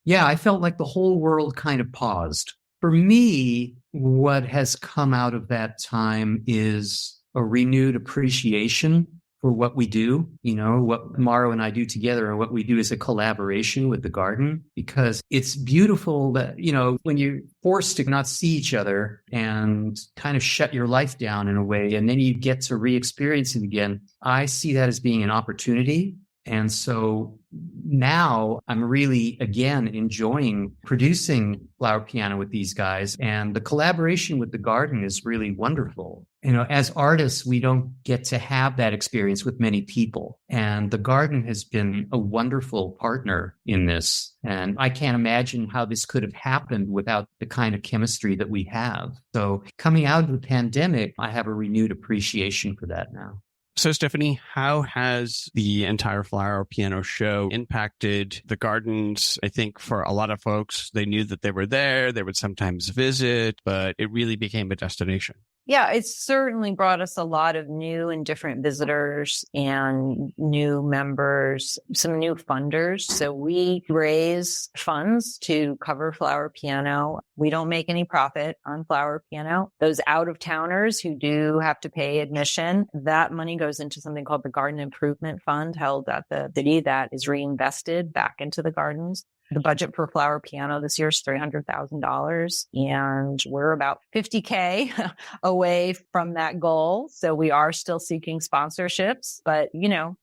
Yeah, I felt like the whole world kind of paused. For me, what has come out of that time is a renewed appreciation for what we do, what Mauro and I do together, and what we do as a collaboration with the garden, because it's beautiful that, when you're forced to not see each other and kind of shut your life down in a way, and then you get to re-experience it again. I see that as being an opportunity. And so now I'm really, again, enjoying producing Flower Piano with these guys. And the collaboration with the garden is really wonderful. As artists, we don't get to have that experience with many people. And the garden has been a wonderful partner in this. And I can't imagine how this could have happened without the kind of chemistry that we have. So coming out of the pandemic, I have a renewed appreciation for that now. So, Stephanie, how has the entire Flower Piano show impacted the gardens? I think for a lot of folks, they knew that they were there. They would sometimes visit, but it really became a destination. Yeah, it's certainly brought us a lot of new and different visitors and new members, some new funders. So we raise funds to cover Flower Piano. We don't make any profit on Flower Piano. Those out-of-towners who do have to pay admission, that money goes into something called the Garden Improvement Fund held at the city that is reinvested back into the gardens. The budget for Flower Piano this year is $300,000, and we're about $50K away from that goal. So we are still seeking sponsorships, but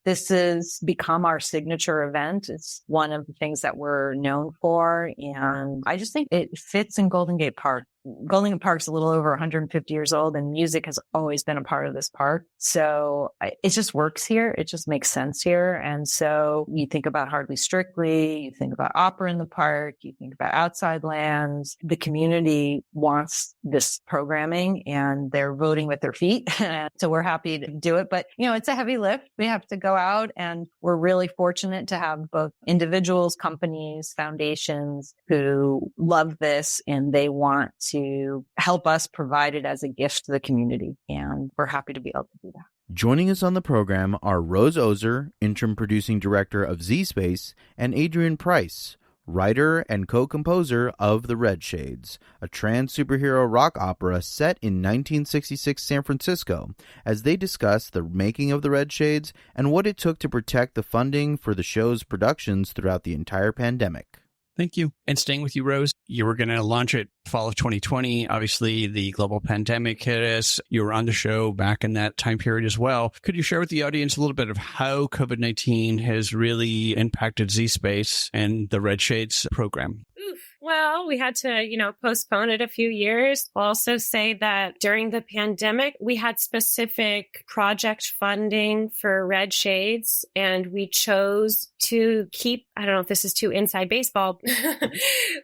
this has become our signature event. It's one of the things that we're known for. And I just think it fits in Golden Gate Park. Golden Gate Park's a little over 150 years old, and music has always been a part of this park. So it just works here. It just makes sense here. And so you think about Hardly Strictly, you think about opera in the park, you think about outside lands. The community wants this programming and they're voting with their feet. So we're happy to do it. But, it's a heavy lift. We have to go out, and we're really fortunate to have both individuals, companies, foundations who love this and they want to help us provide it as a gift to the community. And we're happy to be able to do that. Joining us on the program are Rose Ozer, interim producing director of Z-Space, and Adrian Price, writer and co-composer of The Red Shades, a trans superhero rock opera set in 1966 San Francisco, as they discuss the making of The Red Shades and what it took to protect the funding for the show's productions throughout the entire pandemic. Thank you. And staying with you, Rose, you were going to launch it fall of 2020. Obviously, the global pandemic hit us. You were on the show back in that time period as well. Could you share with the audience a little bit of how COVID-19 has really impacted Z-Space and the Red Shades program? Well, we had to, postpone it a few years. I'll also say that during the pandemic, we had specific project funding for Red Shades, and we chose to keep, I don't know if this is too inside baseball,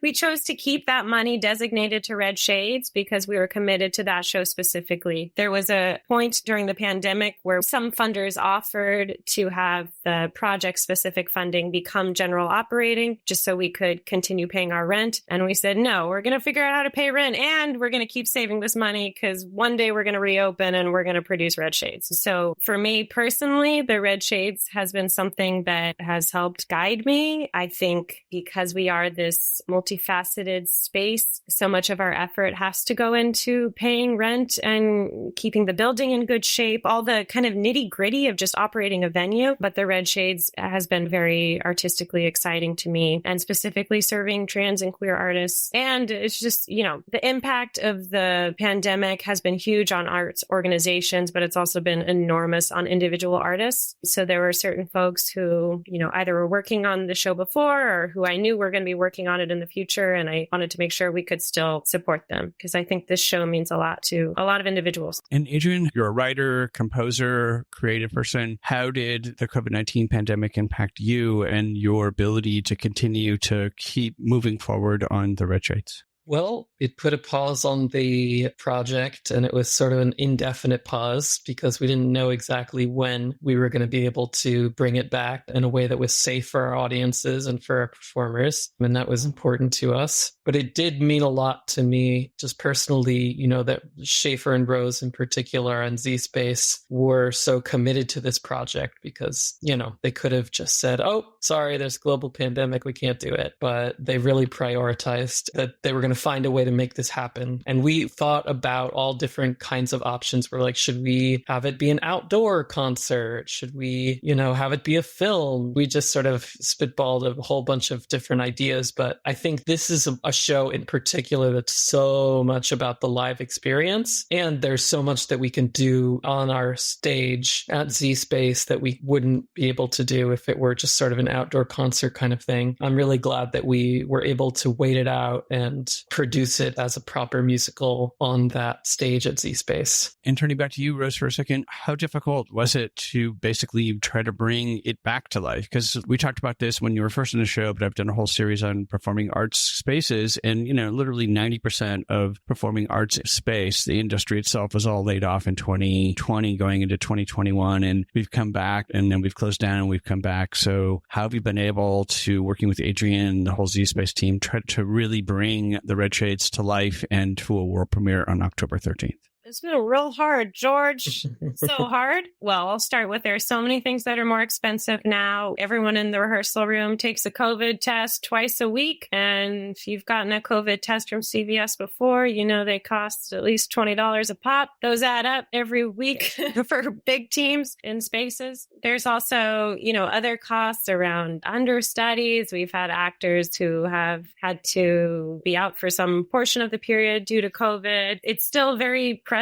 we chose to keep that money designated to Red Shades because we were committed to that show specifically. There was a point during the pandemic where some funders offered to have the project-specific funding become general operating just so we could continue paying our rent. And we said, no, we're going to figure out how to pay rent, and we're going to keep saving this money because one day we're going to reopen and we're going to produce Red Shades. So for me personally, the Red Shades has been something that has helped guide me. I think because we are this multifaceted space, so much of our effort has to go into paying rent and keeping the building in good shape, all the kind of nitty gritty of just operating a venue. But the Red Shades has been very artistically exciting to me, and specifically serving trans and queer artists. And it's just, the impact of the pandemic has been huge on arts organizations, but it's also been enormous on individual artists. So there were certain folks who, either were working on the show before or who I knew were going to be working on it in the future. And I wanted to make sure we could still support them because I think this show means a lot to a lot of individuals. And Adrian, you're a writer, composer, creative person. How did the COVID-19 pandemic impact you and your ability to continue to keep moving forward on the Red Shades? Well, it put a pause on the project, and it was sort of an indefinite pause because we didn't know exactly when we were going to be able to bring it back in a way that was safe for our audiences and for our performers. And that was important to us. But it did mean a lot to me just personally, that Schaefer and Rose in particular and Z-Space were so committed to this project because, they could have just said, oh, sorry, there's a global pandemic, we can't do it. But they really prioritized that they were going to find a way to make this happen. And we thought about all different kinds of options. We're like, should we have it be an outdoor concert? Should we, have it be a film? We just sort of spitballed a whole bunch of different ideas. But I think this is a show in particular that's so much about the live experience. And there's so much that we can do on our stage at Z Space that we wouldn't be able to do if it were just sort of an outdoor concert kind of thing. I'm really glad that we were able to wait it out and produce it as a proper musical on that stage at Z Space. And turning back to you, Rose, for a second, how difficult was it to basically try to bring it back to life? Because we talked about this when you were first in the show, but I've done a whole series on performing arts spaces, and literally 90% of performing arts space, the industry itself was all laid off in 2020 going into 2021, and we've come back and then we've closed down and we've come back. So how have you been able to, working with Adrian and the whole Z Space team, try to really bring the Red Shades to life and to a world premiere on October 13th? It's been real hard, George. So hard. Well, I'll start with there are so many things that are more expensive now. Everyone in the rehearsal room takes a COVID test twice a week. And if you've gotten a COVID test from CVS before, they cost at least $20 a pop. Those add up every week for big teams in spaces. There's also, other costs around understudies. We've had actors who have had to be out for some portion of the period due to COVID. It's still very present.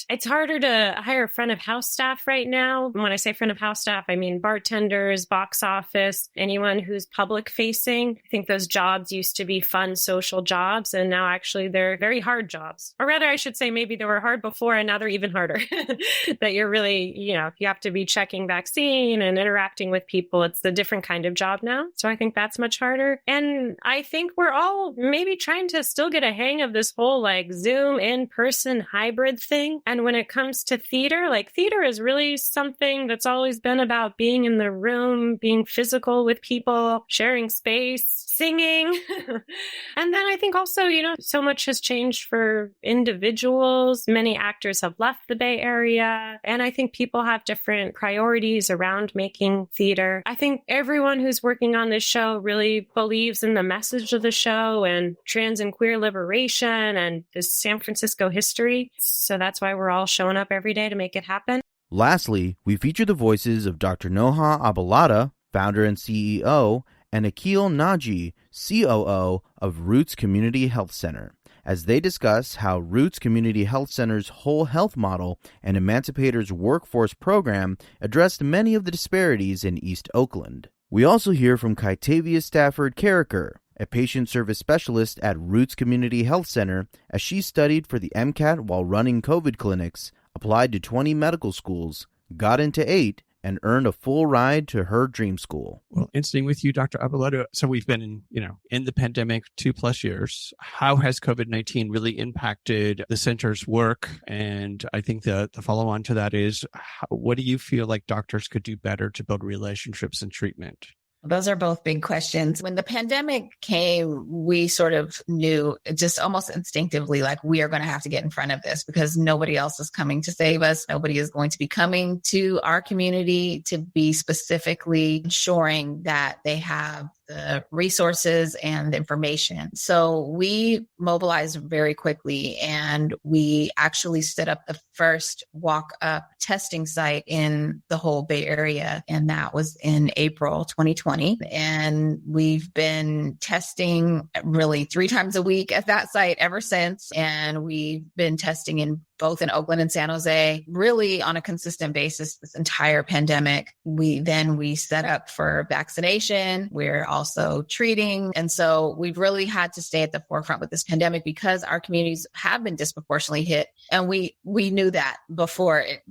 It's harder to hire front of house staff right now. When I say front of house staff, I mean bartenders, box office, anyone who's public facing. I think those jobs used to be fun social jobs, and now actually they're very hard jobs. Or rather, I should say maybe they were hard before and now they're even harder. That you're really, you have to be checking vaccine and interacting with people. It's a different kind of job now. So I think that's much harder. And I think we're all maybe trying to still get a hang of this whole Zoom in-person hybrid thing. And when it comes to theater, theater is really something that's always been about being in the room, being physical with people, sharing space, singing. And then I think also, so much has changed for individuals. Many actors have left the Bay Area. And I think people have different priorities around making theater. I think everyone who's working on this show really believes in the message of the show and trans and queer liberation and this San Francisco history. So that's why we're all showing up every day to make it happen. Lastly, we feature the voices of Dr. Noha Aboelata, founder and CEO, and Akil Naji, COO of Roots Community Health Center, as they discuss how Roots Community Health Center's whole health model and Emancipators Workforce Program addressed many of the disparities in East Oakland. We also hear from Kaitavia Stafford Carricker, a patient service specialist at Roots Community Health Center, as she studied for the MCAT while running COVID clinics, applied to 20 medical schools, got into 8, and earned a full ride to her dream school. Well, interesting with you, Dr. Aboelata. So we've been in the pandemic 2+ years. How has COVID-19 really impacted the center's work? And I think the follow-on to that is, what do you feel like doctors could do better to build relationships in treatment? Those are both big questions. When the pandemic came, we sort of knew just almost instinctively, we are going to have to get in front of this because nobody else is coming to save us. Nobody is going to be coming to our community to be specifically ensuring that they have the resources and the information. So we mobilized very quickly, and we actually set up the first walk-up testing site in the whole Bay Area, and that was in April 2020. And we've been testing really 3 times a week at that site ever since, and we've been testing both in Oakland and San Jose, really on a consistent basis this entire pandemic. We set up for vaccination. We're also treating. And so we've really had to stay at the forefront with this pandemic because our communities have been disproportionately hit. And we knew that before it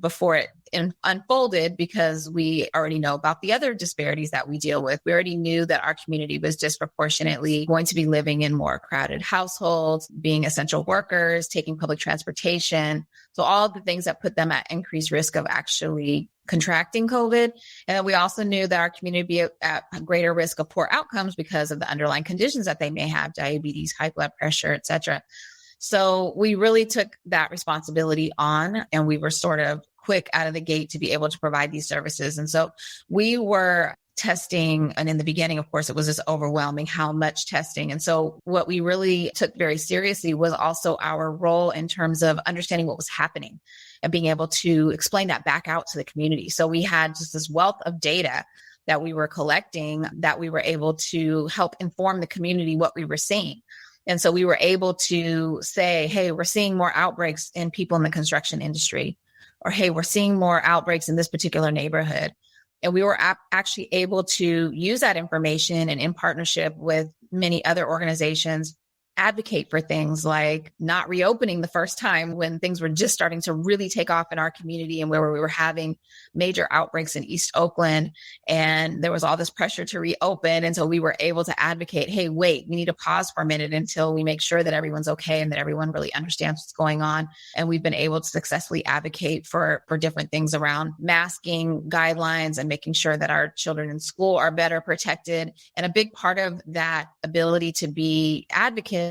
unfolded because we already know about the other disparities that we deal with. We already knew that our community was disproportionately going to be living in more crowded households, being essential workers, taking public transportation. So all of the things that put them at increased risk of actually contracting COVID. And we also knew that our community would be at greater risk of poor outcomes because of the underlying conditions that they may have, diabetes, high blood pressure, et cetera. So we really took that responsibility on, and we were sort of quick out of the gate to be able to provide these services. And so we were testing. And in the beginning, of course, it was just overwhelming how much testing. And so what we really took very seriously was also our role in terms of understanding what was happening and being able to explain that back out to the community. So we had just this wealth of data that we were collecting that we were able to help inform the community what we were seeing. And so we were able to say, hey, we're seeing more outbreaks in people in the construction industry, or, hey, we're seeing more outbreaks in this particular neighborhood. And we were actually able to use that information and in partnership with many other organizations, advocate for things like not reopening the first time when things were just starting to really take off in our community and where we were having major outbreaks in East Oakland. And there was all this pressure to reopen. And so we were able to advocate, hey, wait, we need to pause for a minute until we make sure that everyone's okay and that everyone really understands what's going on. And we've been able to successfully advocate for different things around masking guidelines and making sure that our children in school are better protected. And a big part of that ability to be advocates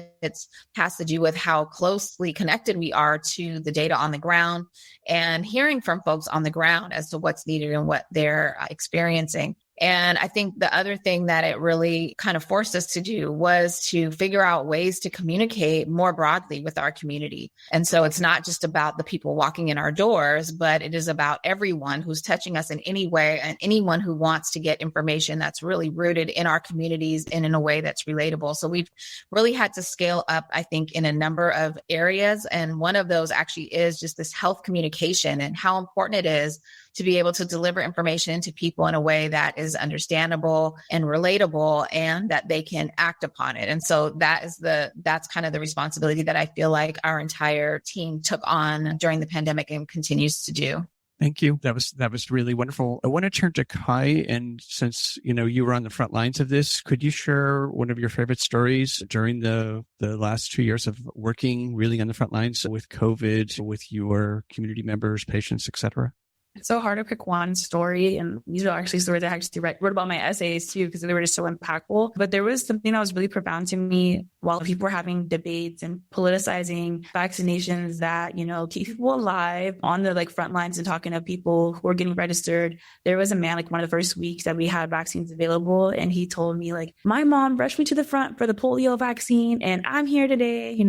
has to do with how closely connected we are to the data on the ground and hearing from folks on the ground as to what's needed and what they're experiencing. And I think the other thing that it really kind of forced us to do was to figure out ways to communicate more broadly with our community. And so it's not just about the people walking in our doors, but it is about everyone who's touching us in any way and anyone who wants to get information that's really rooted in our communities and in a way that's relatable. So we've really had to scale up, I think, in a number of areas. And one of those actually is just this health communication and how important it is to be able to deliver information to people in a way that is understandable and relatable and that they can act upon it. And so that's kind of the responsibility that I feel like our entire team took on during the pandemic and continues to do. Thank you. That was really wonderful. I want to turn to Kai, and since you were on the front lines of this, could you share one of your favorite stories during the last 2 years of working really on the front lines with COVID, with your community members, patients, et cetera? It's so hard to pick one story. And these are actually stories I actually wrote about my essays too, because they were just so impactful. But there was something that was really profound to me while people were having debates and politicizing vaccinations that, keep people alive on the front lines and talking to people who are getting registered. There was a man, one of the first weeks that we had vaccines available. And he told me my mom rushed me to the front for the polio vaccine and I'm here today,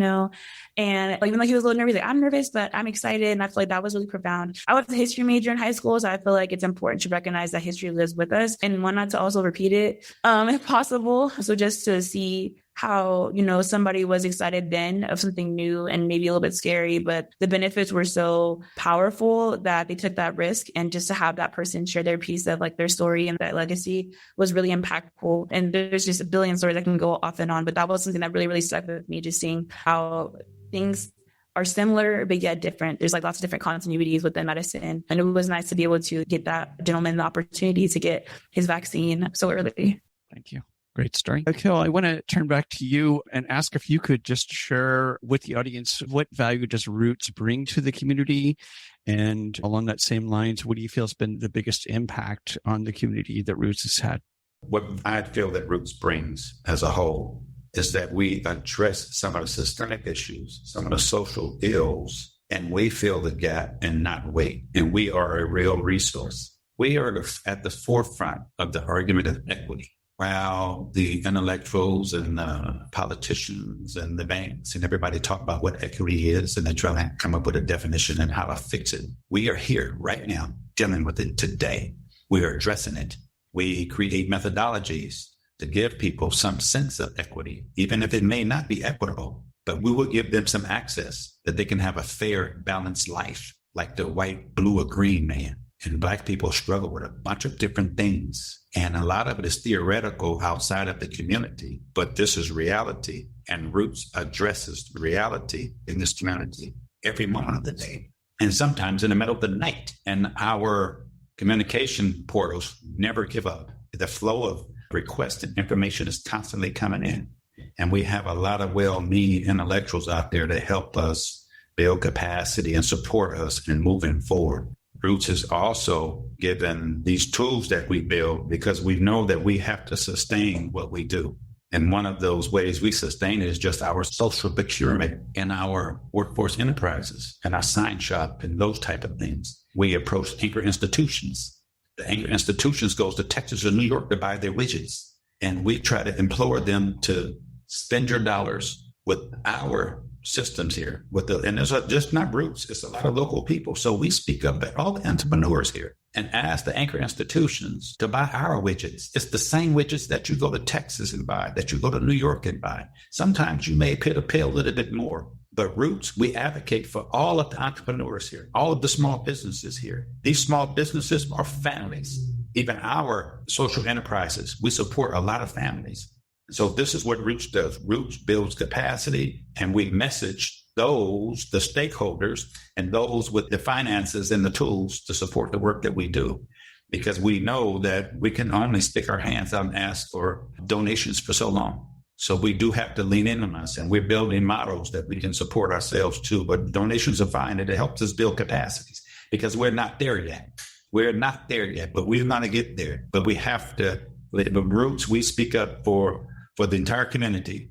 and even though he was a little nervous, I'm nervous, but I'm excited. And I feel like that was really profound. I was a history major in high school, so I feel like it's important to recognize that history lives with us and why not to also repeat it if possible. So just to see how, somebody was excited then of something new and maybe a little bit scary, but the benefits were so powerful that they took that risk. And just to have that person share their piece of their story and that legacy was really impactful. And there's just a billion stories that can go off and on, but that was something that really, really stuck with me, just seeing how things are similar, but yet different. There's lots of different continuities within medicine. And it was nice to be able to get that gentleman the opportunity to get his vaccine so early. Thank you. Great story. Akhil, I want to turn back to you and ask if you could just share with the audience what value does Roots bring to the community? And along that same lines, what do you feel has been the biggest impact on the community that Roots has had? What I feel that Roots brings as a whole is that we address some of the systemic issues, some of the social ills, and we fill the gap and not wait. And we are a real resource. We are at the forefront of the argument of equity. While the intellectuals and the politicians and the banks and everybody talk about what equity is and they try to come up with a definition and how to fix it, we are here right now dealing with it today. We are addressing it. We create methodologies to give people some sense of equity, even if it may not be equitable, but we will give them some access that they can have a fair, balanced life, like the white, blue, or green man. And Black people struggle with a bunch of different things. And a lot of it is theoretical outside of the community, but this is reality. And Roots addresses reality in this community every moment of the day, and sometimes in the middle of the night. And our communication portals never give up. The flow of requests and information is constantly coming in. And we have a lot of well-meaning intellectuals out there to help us build capacity and support us in moving forward. Roots has also given these tools that we build because we know that we have to sustain what we do. And one of those ways we sustain it is just our social procurement and our workforce enterprises and our sign shop and those type of things. We approach anchor institutions The anchor institutions goes to Texas or New York to buy their widgets. And we try to implore them to spend your dollars with our systems here. And there's just not Roots, it's a lot of local people. So we speak up at all the entrepreneurs here and ask the anchor institutions to buy our widgets. It's the same widgets that you go to Texas and buy, that you go to New York and buy. Sometimes you may pay a little bit more. But Roots, we advocate for all of the entrepreneurs here, all of the small businesses here. These small businesses are families. Even our social enterprises, we support a lot of families. So this is what Roots does. Roots builds capacity, and we message those, the stakeholders, and those with the finances and the tools to support the work that we do. Because we know that we can only stick our hands out and ask for donations for so long. So we do have to lean in on us, and we're building models that we can support ourselves too. But donations are fine, and it helps us build capacities because we're not there yet. We're not there yet, but we're going to get there. But we have to, with Roots, we speak up for the entire community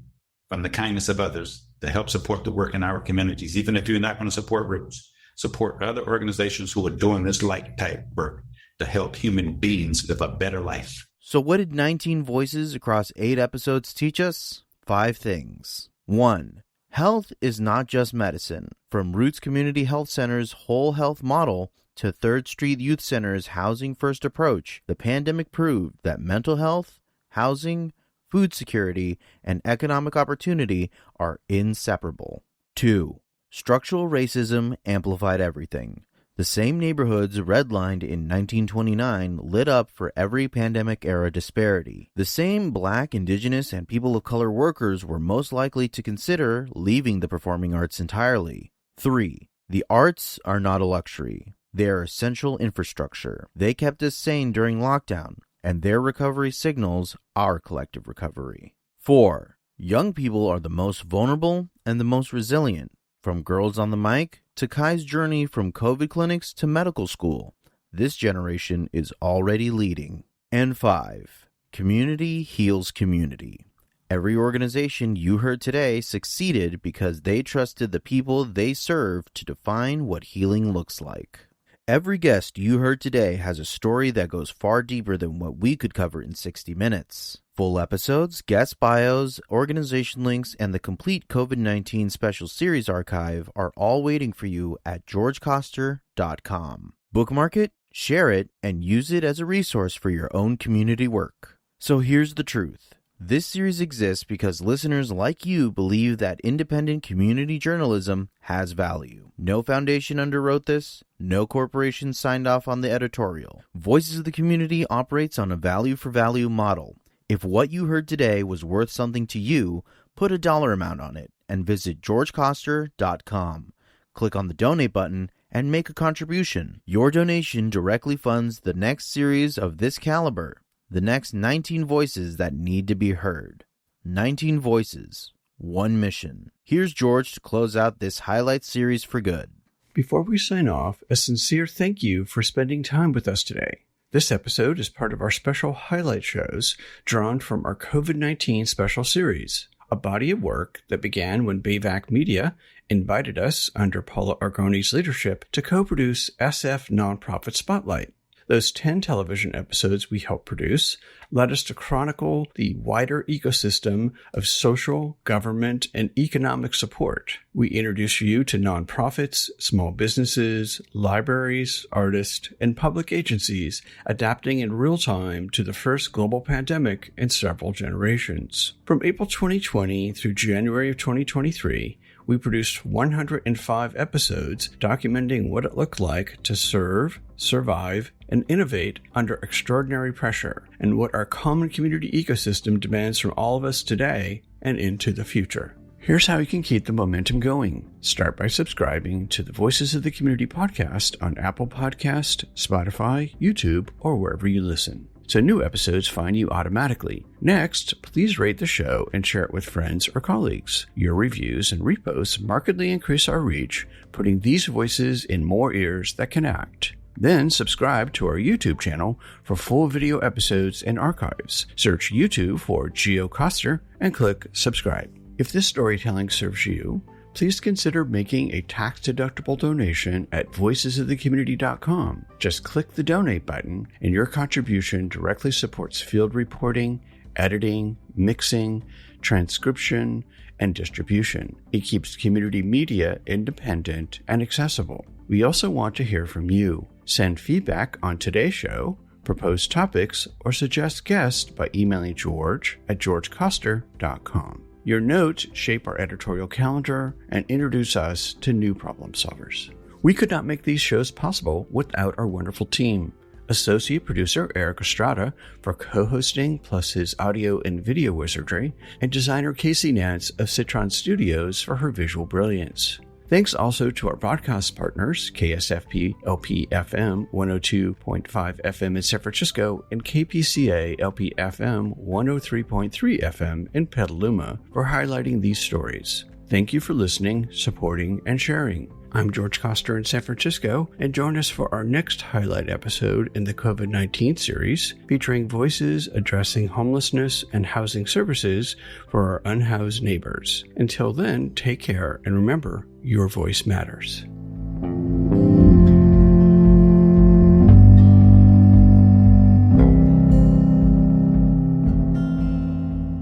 from the kindness of others to help support the work in our communities. Even if you're not going to support Roots, support other organizations who are doing this like type work to help human beings live a better life. So what did 19 voices across 8 episodes teach us? 5 things. 1. Health is not just medicine. From Roots Community Health Center's whole health model to 3rd Street Youth Center's housing first approach, the pandemic proved that mental health, housing, food security, and economic opportunity are inseparable. 2. Structural racism amplified everything. The same neighborhoods redlined in 1929 lit up for every pandemic-era disparity. The same Black, Indigenous, and people of color workers were most likely to consider leaving the performing arts entirely. 3. The arts are not a luxury. They are essential infrastructure. They kept us sane during lockdown, and their recovery signals our collective recovery. 4. Young people are the most vulnerable and the most resilient. From Girls on the Mic to Kai's journey from COVID clinics to medical school, this generation is already leading. And 5. Community heals community. Every organization you heard today succeeded because they trusted the people they serve to define what healing looks like. Every guest you heard today has a story that goes far deeper than what we could cover in 60 minutes. Full episodes, guest bios, organization links, and the complete COVID-19 special series archive are all waiting for you at georgecoster.com. Bookmark it, share it, and use it as a resource for your own community work. So here's the truth. This series exists because listeners like you believe that independent community journalism has value. No foundation underwrote this. No corporation signed off on the editorial. Voices of the Community operates on a value-for-value model. If what you heard today was worth something to you, put a dollar amount on it and visit georgecoster.com. Click on the donate button and make a contribution. Your donation directly funds the next series of this caliber. The next 19 voices that need to be heard. 19 voices, one mission. Here's George to close out this highlight series for good. Before we sign off, a sincere thank you for spending time with us today. This episode is part of our special highlight shows drawn from our COVID-19 special series, a body of work that began when Bayvac Media invited us, under Paula Argoni's leadership, to co-produce SF Nonprofit Spotlight. Those 10 television episodes we helped produce led us to chronicle the wider ecosystem of social, government, and economic support. We introduce you to nonprofits, small businesses, libraries, artists, and public agencies adapting in real time to the first global pandemic in several generations. From April 2020 through January of 2023, we produced 105 episodes documenting what it looked like to serve, survive, and innovate under extraordinary pressure, and what our common community ecosystem demands from all of us today and into the future. Here's how you can keep the momentum going. Start by subscribing to the Voices of the Community podcast on Apple Podcast, Spotify, YouTube, or wherever you listen, so new episodes find you automatically. Next, please rate the show and share it with friends or colleagues. Your reviews and reposts markedly increase our reach, putting these voices in more ears that can act. Then subscribe to our YouTube channel for full video episodes and archives. Search YouTube for Geo Coster and click subscribe. If this storytelling serves you, please consider making a tax-deductible donation at voicesofthecommunity.com. Just click the donate button, and your contribution directly supports field reporting, editing, mixing, transcription, and distribution. It keeps community media independent and accessible. We also want to hear from you. Send feedback on today's show, propose topics, or suggest guests by emailing George at georgecoster.com. Your notes shape our editorial calendar and introduce us to new problem solvers. We could not make these shows possible without our wonderful team. Associate producer Eric Estrada for co-hosting plus his audio and video wizardry, and designer Casey Nance of Citron Studios for her visual brilliance. Thanks also to our broadcast partners, KSFP LP FM 102.5 FM in San Francisco and KPCA LP FM 103.3 FM in Petaluma, for highlighting these stories. Thank you for listening, supporting, and sharing. I'm George Coster in San Francisco, and join us for our next highlight episode in the COVID-19 series, featuring voices addressing homelessness and housing services for our unhoused neighbors. Until then, take care, and remember, your voice matters.